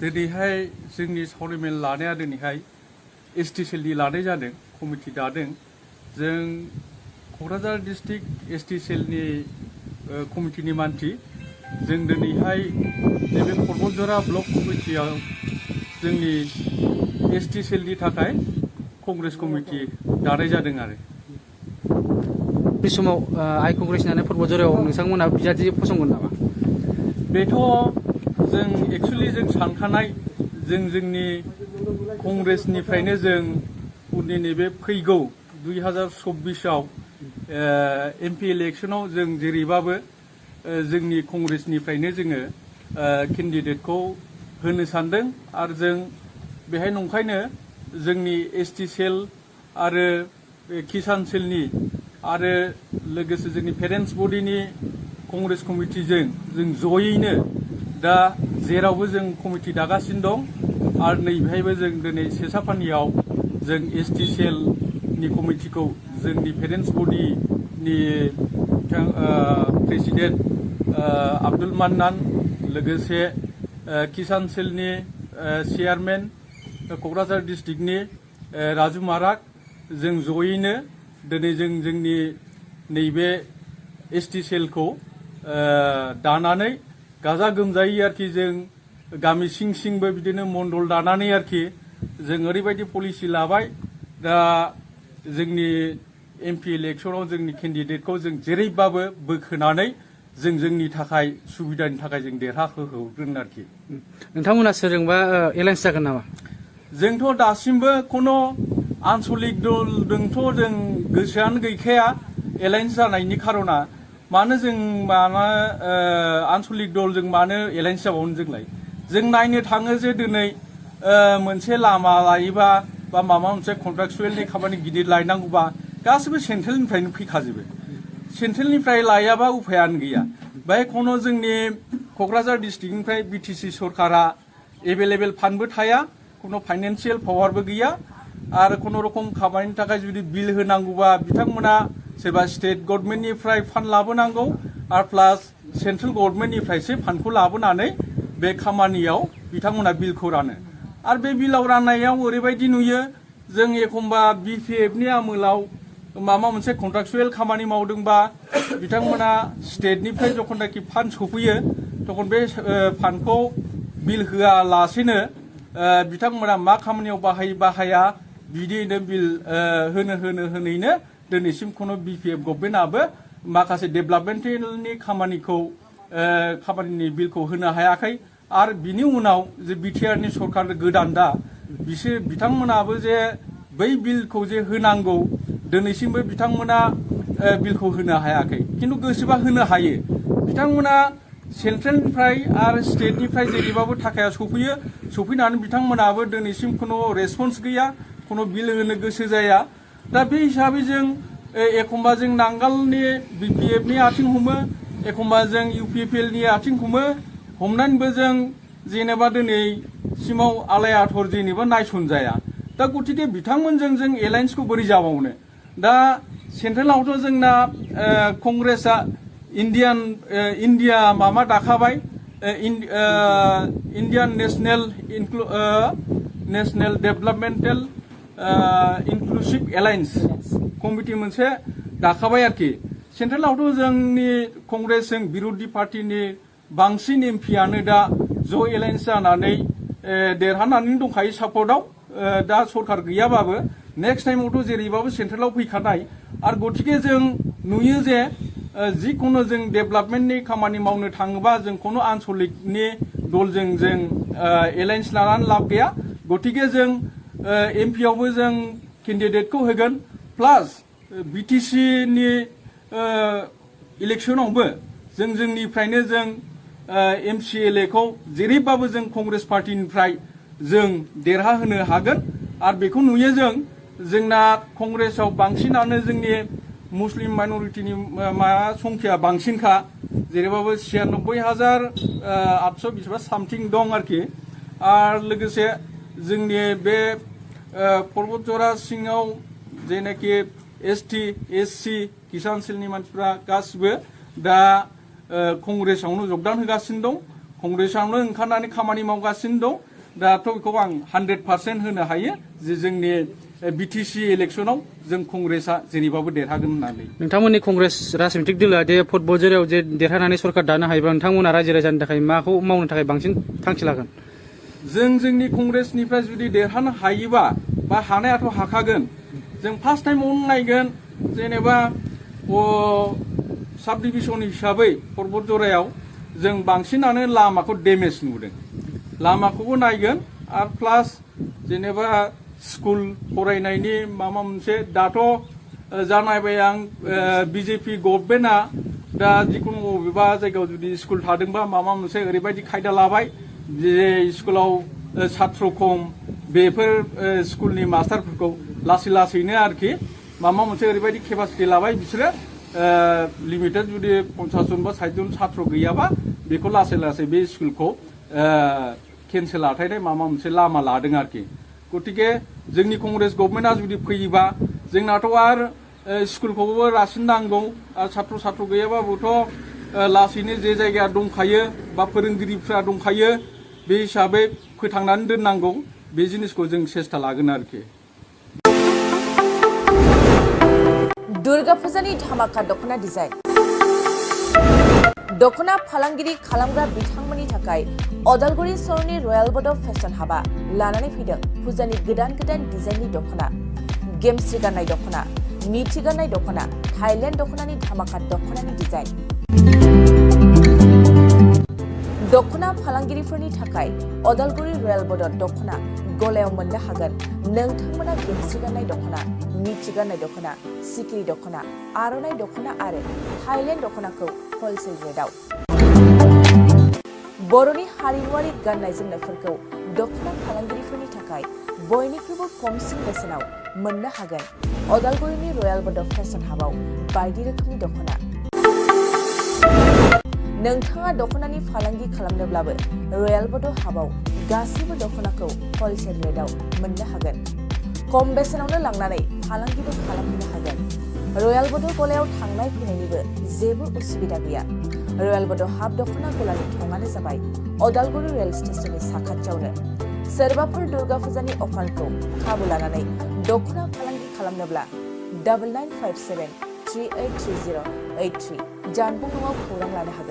दिनैहाय जोंनि सावरायमेल लानाया दिनैहाय एसटि सेलनि लानाय जादों कमिटि दादों जों क'क्राझार डिस्ट्रिक्ट एसटि सेलनि कमिटिनि मानसि जों दिनैहाय नैबे बतझरा ब्लक कमिटियाव जोंनि एसटि सेलनि थाखाय कंग्रेस कमिटि दानाय जादों आरो बे समाव आइ कंग्रेस होननानै बतझरायाव नोंथांमोना बिजाथि फसंगोन नामा? बेथ' जों एक्सुवेलि जों सानखानाय जोंनि कंग्रेसनिफ्रायनो जों उननि नैबे फैगौ 2024आव एमपि इलेक्सनाव जों जेरैबाबो जोंनि कंग्रेसनिफ्रायनो जोङो केन्डिडेटखौ होनो सानदों आरो जों बेहाय नंखायनो जोंनि एसटि सेल आरो किसान सेलनि आरो लोगोसे जोंनि पेरेन्टस बडिनि कंग्रेस कमिटिजों जों जयैनो दा जेरावबो जों कमिटि दागासिनो दं आरो नैबेहायबो जों दिनै सेसापानियाव जों एसटि सेलनि कमिटिखौ जोंनि पेरेन्टस बडिनि प्रेसिडेन्ट आब्दुल मान्नान लोगोसे किसान सेलनि चेयारमेन क'क्राझार डिस्ट्रिक्टनि राजु माराक जों जयैनो दिनै जों जोंनि नैबे एसटि सेलखौ दानानै गाजा गोमजायै आरोखि जों गामि सिंबो बिदिनो मण्डल दानानै आरोखि जों ओरैबायदि पलिसि लाबाय दा जोंनि एमपि इलेक्सनाव जोंनि केन्डिडेटखौ जों जेरैबाबो बोखोनानै जों जोंनि थाखाय सुबिदानि थाखाय जों देरहाहोगोन आरोखि नोंथांमोना सोरजोंबा एलायन्स जागोन नामा? जोंथ' दासिमबो खुनु आनसलिक दलजोंथ' जों गोसोआनो गैखाया एलायन्स जानायनि खारना मानो जों आनसलिक दलजों मानो एलायन्स जाबावनो जोंलाय जों नायनो थाङो जे दिनै मोनसे लामा लायोबा बा माबा मोनसे कन्ट्राक्चुवेलनि खामानि गिदिर लायनांगौबा गासिबो सेन्ट्रेलनिफ्रायनो फैखाजोबो सेन्ट्रेलनिफ्राय लायाबा उफायानो गैया बेहाय खुनु जोंनि क'क्राझार डिस्ट्रिक्टनिफ्राय बिटिसि सरकारा एभेलेबेल फान्डबो थाया खुनु फाइनेन्सियेल पावारबो गैया आरो खुनु रखम खामानिनि थाखाय जुदि बिल होनांगौबा बिथांमोना सोरबा स्टेट गभर्नमेन्टनिफ्राय फान्ड लाबोनांगौ आरो प्लास सेन्ट्रेल गभर्नमेन्टनिफ्रायसो फान्डखौ लाबोनानै बे खामानियाव बिथांमोना बिलखौ रानो आरो बे बिलाव राननायाव ओरैबायदि नुयो जों एखम्बा बिपिएफनि आमोलाव माबा मोनसे कन्ट्राक्चुवेल खामानि मावदोंबा बिथांमोना स्टेटनिफ्राय जखननाखि फान्ड सफैयो तखन बे फान्डखौ बिल होआलासेनो बिथांमोना मा खामानियाव बाहाया बिदियैनो बिल होनैनो दिनैसिम खुनु बिपिएफ गभर्नमेन्टआबो माखासे डेभेलपमेन्टनि खामानिनि बिलखौ होनो हायाखै आरो बिनि उनाव जे बिटिआरनि सरकार गोदान दा बिथांमोनाबो जे बै बिलखौ जे होनांगौ दिनैसिमबो बिथांमोना बिलखौ होनो हायाखै खिन्थु गोसोबा होनो हायो बिथांमोना सेन्ट्रेलनिफ्राय आरो स्टेटनिफ्राय जेरैबाबो थाखाया सफैनानै बिथांमोनाबो दिनैसिम खुनु रेसपन्स गैया खुनु बिल होनो गोसो जाया दा बे हिसाबै जों एखम्बा जों नांगालनि बिपिएफनि आथिं हमो एखम्बा जों इउपिपिएलनि आथिं हमनानैबो जों जेनेबा दिनैसिमाव आलाय आथर जेनेबा नायसनजाया दा गतिके बिथांमोनजों जों एलायन्सखौ बोरै जाबावनो दा सेन्ट्रेलावथ' जोंना कंग्रेसआ इन्डिया माबा दाखाबाय Indian national developmental inclusive alliance committee मोनसे दाखाबाय आरोखि सेन्ट्रेलावथ' जोंनि कंग्रेसजों बिर'धि पार्टिनि बांसिन एमपियानो दा ज' एलायन्स जानानै देरहानानै दंखायो सापर्टआव दा सरकार गैयाबाबो नेक्स्ट टाइमावथ' जेरैबाबो सेन्ट्रेलाव फैखानाय आरो गतिके जों नुयो जे जिखुनु जों डेभेलपमेन्टनि खामानि मावनो थाङोबा जों खुनु आनसलिकनि दलजों जों एलायन्स लानानै लाब गैया गतिके जों एमपियावबो जों केन्डिडेटखौ होगोन प्लास बिटिसिनि इलेक्सनावबो जोंनिफ्रायनो जों एमसिएलएखौ जेरैबाबो जों कंग्रेस पार्टिनिफ्राय जों देरहाहोनो हागोन आरो बेखौ नुयो जोंना कंग्रेसआव बांसिनानो जोंनि मुस्लिम माइनरिटिनि संख्या बांसिनखा जेरैबाबो 96,800 बिसिबा सामथिं दं आरोखि आरो लोगोसे जोंनि बे बतझरा सिङाव जेनाखि एसटि एससि किसान सेलनि मानसिफ्रा गासिबो दा कंग्रेसआवनो जगदान होगासिनो दं कंग्रेसआवनो ओंखारनानै खामानि मावगासिनो दं दाथ' बेखौ आं 100% होनो हायो जे जोंनि बिटिसि इलेक्सनाव जों कंग्रेसआ जेरैबाबो देरहागोन होननानै। नोंथांमोननि कंग्रेस राजनितिक दोलोआ दे भट बजरायाव जे देरहानानै सरकार दानो हायोबा नोंथांमोना रायजो राजानि थाखाय माखौ मावनो थाखाय बांसिन थांखि लागोन? जों जोंनि कंग्रेसनिफ्राय जुदि देरहानो हायोबा बा हानायाथ' हाखागोन, जों फार्स्ट टाइमावनो नायगोन जेनेबा साब डिभिजन हिसाबै बतझरायाव जों बांसिनानो लामाखौ डेमेज नुदों, लामाखौबो नायगोन आरो प्लास जेनेबा स्कुल फरायनायनि माबा मोनसे दाथ' जानायबाय आं बिजेपि गभर्नमेन्टआ दा जिखुनु बबेबा जायगायाव जुदि स्कुल थादोंबा माबा मोनसे ओरैबायदि खायदा लाबाय जे स्कुलाव छात्र खम बेफोर स्कुलनि मास्टारफोरखौ लासै लासैनो आरोखि माबा मोनसे ओरैबायदि केपासिटि लाबाय बिसोरो लिमिटेड जुदि 50 जन बा 60 जन छात्र गैयाबा बेखौ लासै लासै बे स्कुलखौ केन्सेल आथायनाय माबा मोनसे लामा लादों आरोखि। गतिके जोंनि कंग्रेस गभर्नमेन्टआ जुदि फैयोबा जोंनाथ' आरो स्कुलखौबो रासिन नांगौ आरो छात्र गैयाबाबोथ' लासैनो जे जायगाया दंखायो बा फोरोंगिरिफ्रा दंखायो बे हिसाबै फोथांनानै दोननांगौ, बे जिनिसखौ जों सेस्था लागोन आरोखि। दुर्गा फुजानि धामाका दखना डिजाइन दखना फालांगिरि खालामग्रा बिथांमोननि थाखाय अदालगुरि सहरनि रयेल बड' फेशन हाबा लानानै फैदों फुजानि गोदान गोदान डिजाइननि दखना, गेमस्रि गाननाय दखना, मिथि गाननाय दखना, थाइलेण्ड दखनानि धामाका दखनानि डिजाइन। दखना फालांगिरिफोरनि थाखाय अदालगुरि रयेल बड' दखना गलायाव मोननो हागोन नोंथांमोना गेमस्रि गाननाय दखना, मिथि गाननाय दखना, सिकिरि दखना, आर'नाइ दखना आरो थाइलेण्ड दखनाखौ हलसेल रेटआव। बर'नि हारिमुआरि गाननाय जोमनायफोरखौ दखना फालांगिरिफोरनि थाखाय बयनिख्रुइबो खमसिन बेसेनाव मोननो हागोन अदालगुरिनि रयेल बड' फेशन हाबाव बायदि रोखोमनि दखना। नोंथाङा दखनानि फालांगि खालामनोब्लाबो रयेल बड' हाबाव गासैबो दखनाखौ हलसेल रेटआव मोननो हागोन। खम बेसेनावनो लांनानै फालांगिबो खालामनो हागोन। रयेल बड' गलायाव थांनाय फैनायनिबो जेबो उसुबिदा गैया। रयेल बड' हाब दखना गलानि थंआनो जाबाय अदालगुरि रेल स्टेशननि साखाथियावनो। सोरबाफोर दुर्गा फुजानि अफारखौ खाबु लानानै दखना फालांगि खालामनोब्ला 9957383083 जानबुं नङाव खौरां लानो हागोन।